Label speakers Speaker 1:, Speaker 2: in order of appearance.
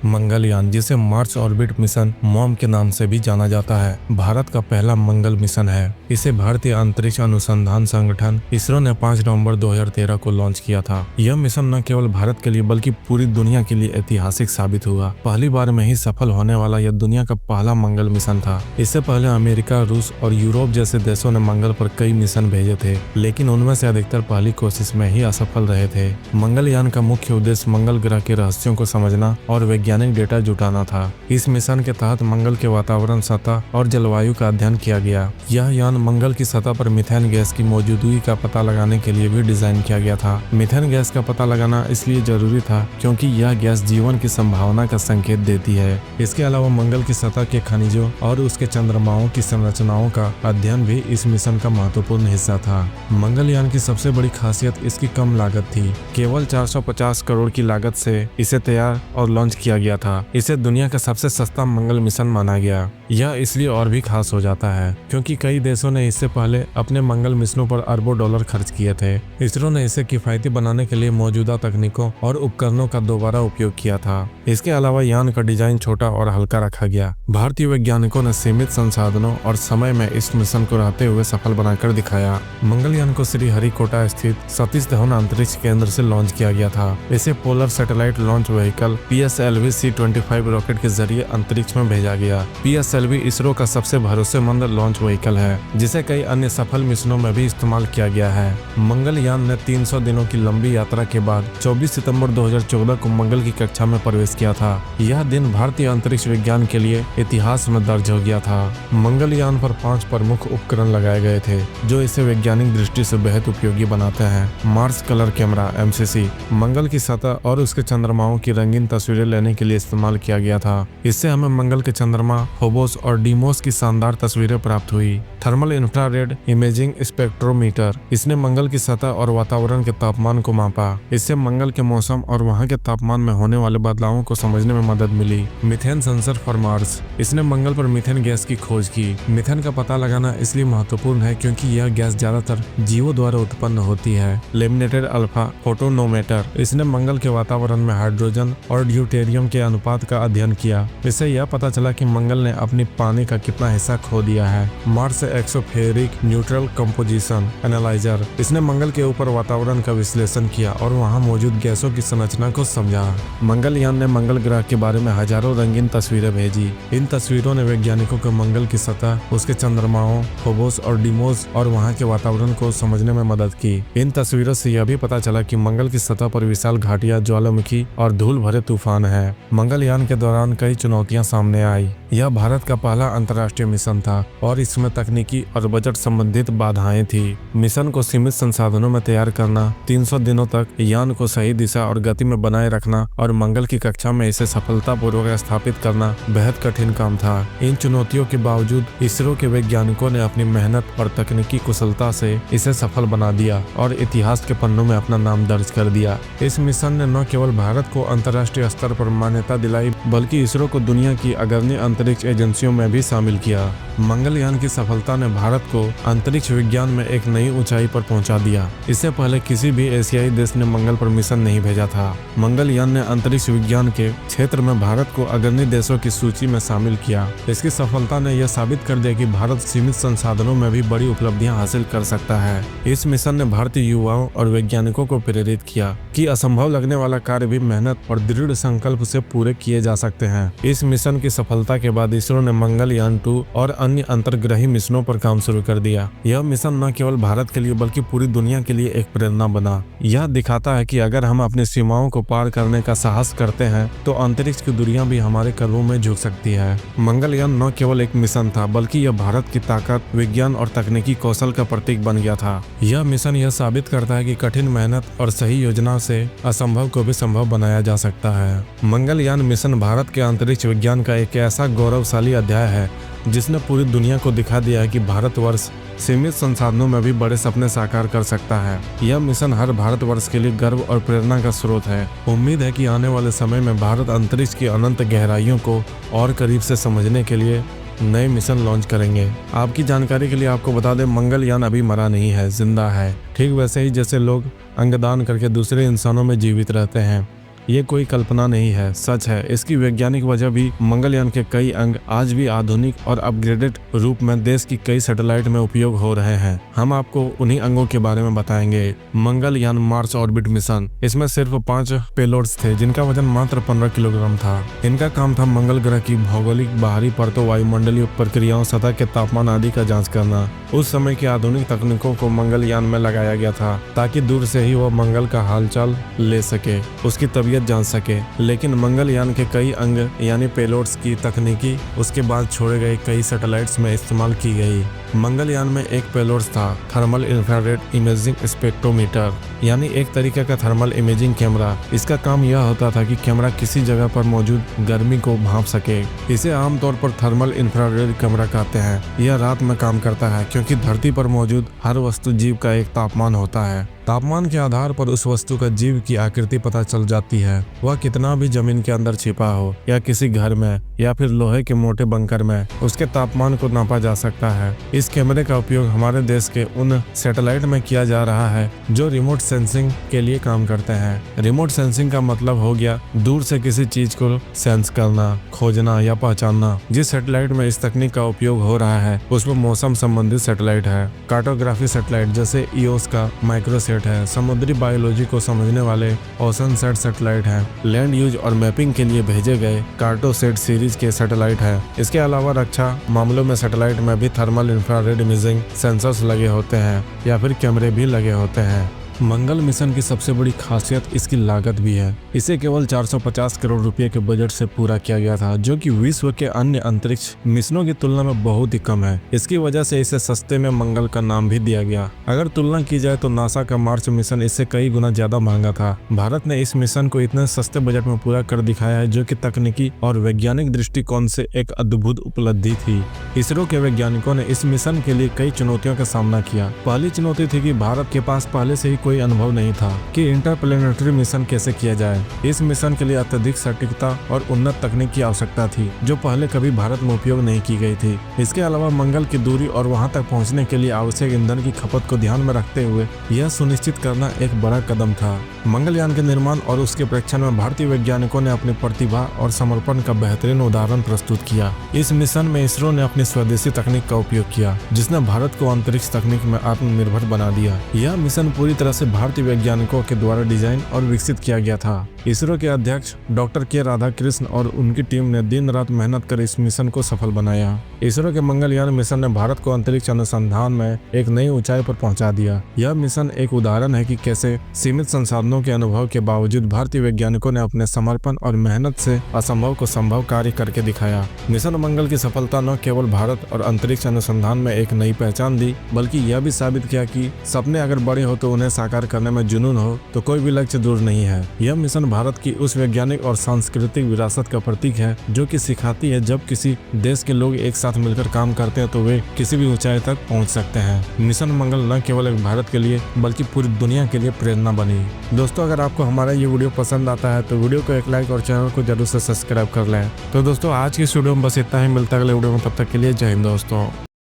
Speaker 1: मंगलयान, जिसे Mars orbit mission mom के नाम से भी जाना जाता है, भारत का पहला मंगल मिशन है। इसे भारतीय अंतरिक्ष अनुसंधान संगठन इसरो ने 5 नवंबर 2013 को लॉन्च किया था। यह मिशन न केवल भारत के लिए बल्कि पूरी दुनिया के लिए ऐतिहासिक साबित हुआ। पहली बार में ही सफल होने वाला यह दुनिया का पहला मंगल मिशन था। इससे पहले अमेरिका, रूस और यूरोप जैसे देशों ने मंगल पर कई मिशन भेजे थे, लेकिन उनमें से अधिकतर पहली कोशिश में ही असफल रहे थे। मंगलयान का मुख्य उद्देश्य मंगल ग्रह के रहस्यों को समझना और वैज्ञानिक डेटा जुटाना था। इस मिशन के तहत मंगल के वातावरण, सतह और जलवायु का अध्ययन किया गया। यह यान मंगल की सतह पर मीथेन गैस की मौजूदगी का पता लगाने के लिए भी डिजाइन किया गया था। मीथेन गैस का पता लगाना इसलिए जरूरी था क्योंकि यह गैस जीवन की संभावना का संकेत देती है। इसके अलावा मंगल की सतह के खनिजों और उसके चंद्रमाओं की संरचनाओं का अध्ययन भी इस मिशन का महत्वपूर्ण हिस्सा था। मंगलयान की सबसे बड़ी खासियत इसकी कम लागत थी। केवल 450 करोड़ की लागत से इसे तैयार और लॉन्च किया गया था। इसे दुनिया का सबसे सस्ता मंगल मिशन माना गया। यह इसलिए और भी खास हो जाता है क्योंकि कई देशों ने इससे पहले अपने मंगल मिशनों पर अरबों डॉलर खर्च किए थे। इसरो ने इसे किफायती बनाने के लिए मौजूदा तकनीकों और उपकरणों का दोबारा उपयोग किया था। इसके अलावा यान का डिजाइन छोटा और हल्का रखा गया। भारतीय वैज्ञानिकों ने सीमित संसाधनों और समय में इस मिशन को रहते हुए सफल बनाकर दिखाया। मंगलयान को श्रीहरिकोटा स्थित सतीश धवन अंतरिक्ष केंद्र से लॉन्च किया गया था। इसे polar satellite launch vehicle PSLV C-25 rocket के जरिए अंतरिक्ष में भेजा गया। PSLV इसरो का सबसे भरोसेमंद लॉन्च व्हीकल है, जिसे कई अन्य सफल मिशनों में भी इस्तेमाल किया गया है। मंगलयान ने 300 दिनों की लंबी यात्रा के बाद 24 सितंबर 2014 को मंगल की कक्षा में प्रवेश किया था। यह दिन भारतीय अंतरिक्ष विज्ञान के लिए इतिहास में दर्ज हो गया था। मंगलयान पर 5 प्रमुख उपकरण लगाए गए थे जो इसे वैज्ञानिक दृष्टि से बेहद उपयोगी बनाते हैं। मार्स कलर कैमरा MCC मंगल की सतह और उसके चंद्रमाओं की रंगीन तस्वीरें लेने के लिए इस्तेमाल किया गया था। इससे हमें मंगल के चंद्रमा, फोबोस और डीमोस की शानदार तस्वीरें प्राप्त हुई। थर्मल इंफ्रारेड इमेजिंग स्पेक्ट्रोमीटर, इसने मंगल की सतह और वातावरण के तापमान को मापा। इससे मंगल के मौसम और वहां के तापमान में होने वाले बदलावों को समझने में मदद मिली। मीथेन सेंसर फॉर मार्स, इसने मंगल पर मीथेन गैस की खोज की। मीथेन का पता लगाना इसलिए महत्वपूर्ण है क्योंकि यह गैस ज्यादातर जीवों द्वारा उत्पन्न होती है। लेमिनेटेड अल्फा फोटोनोमीटर, इसने मंगल के वातावरण में हाइड्रोजन और ड्यूटेरियम के अनुपात का अध्ययन किया। इससे यह पता चला कि मंगल ने अपनी पानी का कितना हिस्सा खो दिया है। मार्स एक्सोफेरिक न्यूट्रल कंपोजिशन एनालाइजर, इसने मंगल के ऊपर वातावरण का विश्लेषण किया और वहां मौजूद गैसों की संरचना को समझा। मंगलयान ने मंगल ग्रह के बारे में हजारों रंगीन तस्वीरें भेजी। इन तस्वीरों ने वैज्ञानिकों को मंगल की सतह, उसके चंद्रमाओं, फोबोस और डीमोस और वहां के वातावरण को समझने में मदद की। इन तस्वीरों से यह भी पता चला कि मंगल की सतह पर विशाल घाटियां, ज्वालामुखी और धूल भरे तूफान है। मंगलयान के दौरान कई चुनौतियां सामने आई। यह भारत का पहला अंतर्राष्ट्रीय मिशन था और इसमें तकनीकी और बजट संबंधित बाधाएं थी। मिशन को सीमित संसाधनों में तैयार करना, 300 दिनों तक यान को सही दिशा और गति में बनाए रखना और मंगल की कक्षा में इसे सफलतापूर्वक स्थापित करना बेहद कठिन काम था। इन चुनौतियों के बावजूद इसरो के वैज्ञानिकों ने अपनी मेहनत और तकनीकी कुशलता से इसे सफल बना दिया और इतिहास के पन्नों में अपना नाम दर्ज कर दिया। इस मिशन ने न केवल भारत को अंतर्राष्ट्रीय स्तर पर मान्यता दिलाई बल्कि इसरो को दुनिया की अग्रणी अंतरिक्ष एजेंसियों में भी शामिल किया। मंगलयान की सफलता ने भारत को अंतरिक्ष विज्ञान में एक नई ऊंचाई पर पहुंचा दिया। इससे पहले किसी भी एशियाई देश ने मंगल पर मिशन नहीं भेजा था। मंगलयान ने अंतरिक्ष विज्ञान के क्षेत्र में भारत को अग्रणी देशों की सूची में शामिल किया। इसकी सफलता ने यह साबित कर दिया कि भारत सीमित संसाधनों में भी बड़ी उपलब्धियां हासिल कर सकता है। इस मिशन ने भारतीय युवाओं और वैज्ञानिकों को प्रेरित किया कि असंभव लगने वाला कार्य भी मेहनत और दृढ़ संकल्प से पूरे किए जा सकते हैं। इस मिशन की सफलता के बाद इसरो ने मंगलयान 2 और अन्य अंतर्ग्रही मिशनों पर काम शुरू कर दिया। यह मिशन न केवल भारत के लिए बल्कि पूरी दुनिया के लिए एक प्रेरणा बना। यह दिखाता है कि अगर हम अपनी सीमाओं को पार करने का साहस करते हैं तो अंतरिक्ष की दुनिया भी हमारे कदमों में झुक सकती है। मंगलयान न केवल एक मिशन था बल्कि यह भारत की ताकत, विज्ञान और तकनीकी कौशल का प्रतीक बन गया था। यह मिशन यह साबित करता है कि कठिन मेहनत और सही योजना से असंभव को भी संभव बनाया जा सकता है। मंगलयान मिशन भारत के अंतरिक्ष विज्ञान का एक ऐसा गौरवशाली अध्याय है जिसने पूरी दुनिया को दिखा दिया है कि भारतवर्ष सीमित संसाधनों में भी बड़े सपने साकार कर सकता है। यह मिशन हर भारतवर्ष के लिए गर्व और प्रेरणा का स्रोत है। उम्मीद है कि आने वाले समय में भारत अंतरिक्ष की अनंत गहराइयों को और करीब से समझने के लिए नए मिशन लॉन्च करेंगे। आपकी जानकारी के लिए आपको बता दें, मंगलयान अभी मरा नहीं है, जिंदा है। ठीक वैसे ही जैसे लोग अंगदान करके दूसरे इंसानों में जीवित रहते हैं, ये कोई कल्पना नहीं है, सच है। इसकी वैज्ञानिक वजह भी मंगलयान के कई अंग आज भी आधुनिक और अपग्रेडेड रूप में देश की कई सैटेलाइट में उपयोग हो रहे हैं। हम आपको उन्हीं अंगों के बारे में बताएंगे। Mangalyaan Mars orbit mission. इसमें सिर्फ 5 पेलोड्स थे जिनका वजन मात्र 15 किलोग्राम था। इनका काम था मंगल ग्रह की भौगोलिक, बाहरी परतों, वायुमंडलीय प्रक्रियाओं, सतह के तापमान आदि का जांच करना। उस समय की आधुनिक तकनीकों को मंगलयान में लगाया गया था ताकि दूर से ही वह मंगल का हालचाल ले सके, उसकी तबीयत जान सके। लेकिन मंगलयान के कई अंग यानी पेलोड्स की तकनीकी उसके बाद छोड़े गए कई सैटेलाइट्स में इस्तेमाल की गई। मंगलयान में एक पेलोड्स था, थर्मल इंफ्रारेड इमेजिंग स्पेक्ट्रोमीटर, यानी एक तरीके का थर्मल इमेजिंग कैमरा। इसका काम यह होता था कि कैमरा किसी जगह पर मौजूद गर्मी को भांप सके। इसे आमतौर पर थर्मल इंफ्रारेड कैमरा कहते हैं। यह रात में काम करता है क्योंकि धरती पर मौजूद हर वस्तु जीव का एक तापमान होता है। तापमान के आधार पर उस वस्तु का जीव की आकृति पता चल जाती है। वह कितना भी जमीन के अंदर छिपा हो या किसी घर में या फिर लोहे के मोटे बंकर में, उसके तापमान को नापा जा सकता है। इस कैमरे का उपयोग हमारे देश के उन सैटेलाइट में किया जा रहा है जो रिमोट सेंसिंग के लिए काम करते हैं। रिमोट सेंसिंग का मतलब हो गया दूर से किसी चीज को सेंस करना, खोजना या पहचानना। जिस सैटेलाइट में इस तकनीक का उपयोग हो रहा है उसमें मौसम संबंधित सैटेलाइट है, कार्टोग्राफी सैटेलाइट जैसे ईओस का माइक्रोसेट है, समुद्री बायोलॉजी को समझने वाले ओशनसैट सैटेलाइट है, लैंड यूज और मैपिंग के लिए भेजे गए कार्टोसेट सीरीज के सैटेलाइट है। इसके अलावा रक्षा मामलों में सैटेलाइट में भी थर्मल इंफ्रारेड इमेजिंग सेंसर्स लगे होते हैं या फिर कैमरे भी लगे होते हैं। मंगल मिशन की सबसे बड़ी खासियत इसकी लागत भी है। इसे केवल 450 करोड़ रुपए के बजट से पूरा किया गया था, जो कि विश्व के अन्य अंतरिक्ष मिशनों की तुलना में बहुत ही कम है। इसकी वजह से इसे सस्ते में मंगल का नाम भी दिया गया। अगर तुलना की जाए तो नासा का मार्स मिशन इससे कई गुना ज्यादा महंगा था। भारत ने इस मिशन को इतने सस्ते बजट में पूरा कर दिखाया है, जो कि तकनीकी और वैज्ञानिक दृष्टिकोण से एक अद्भुत उपलब्धि थी। इसरो के वैज्ञानिकों ने इस मिशन के लिए कई चुनौतियों का सामना किया। पहली चुनौती थी कि भारत के पास पहले से ही कोई अनुभव नहीं था कि इंटरप्लेनेटरी मिशन कैसे किया जाए। इस मिशन के लिए अत्यधिक सटीकता और उन्नत तकनीक की आवश्यकता थी, जो पहले कभी भारत में उपयोग नहीं की गई थी। इसके अलावा मंगल की दूरी और वहां तक पहुंचने के लिए आवश्यक ईंधन की खपत को ध्यान में रखते हुए यह सुनिश्चित करना एक बड़ा कदम था। मंगलयान के निर्माण और उसके परीक्षण में भारतीय वैज्ञानिकों ने अपनी प्रतिभा और समर्पण का बेहतरीन उदाहरण प्रस्तुत किया। इस मिशन में इसरो ने अपनी स्वदेशी तकनीक का उपयोग किया, जिसने भारत को अंतरिक्ष तकनीक में आत्मनिर्भर बना दिया। यह मिशन पूरी तरह से भारतीय वैज्ञानिकों के द्वारा डिजाइन और विकसित किया गया था। इसरो के अध्यक्ष डॉक्टर के राधाकृष्ण और उनकी टीम ने दिन रात मेहनत कर इस मिशन को सफल बनाया। इसरो के मंगलयान मिशन ने भारत को अंतरिक्ष अनुसंधान में एक नई ऊंचाई पर पहुंचा दिया। यह मिशन एक उदाहरण है कि कैसे सीमित संसाधनों के अनुभव के बावजूद भारतीय वैज्ञानिकों ने अपने समर्पण और मेहनत से असंभव को संभव कार्य करके दिखाया। मिशन मंगल की सफलता न केवल भारत और अंतरिक्ष अनुसंधान में एक नई पहचान दी, बल्कि यह भी साबित किया कि सपने अगर बड़े हो तो उन्हें साकार करने में जुनून हो तो कोई भी लक्ष्य दूर नहीं है। यह मिशन भारत की उस वैज्ञानिक और सांस्कृतिक विरासत का प्रतीक है जो कि सिखाती है जब किसी देश के लोग एक साथ मिलकर काम करते हैं तो वे किसी भी ऊंचाई तक पहुंच सकते हैं। मिशन मंगल न केवल एक भारत के लिए बल्कि पूरी दुनिया के लिए प्रेरणा बनी। दोस्तों, अगर आपको हमारा ये वीडियो पसंद आता है तो वीडियो को एक लाइक और चैनल को जरूर से सब्सक्राइब कर लें। तो दोस्तों, आज की इस वीडियो में बस इतना ही। मिलता है अगले वीडियो में, तब तक के लिए जय हिंद दोस्तों।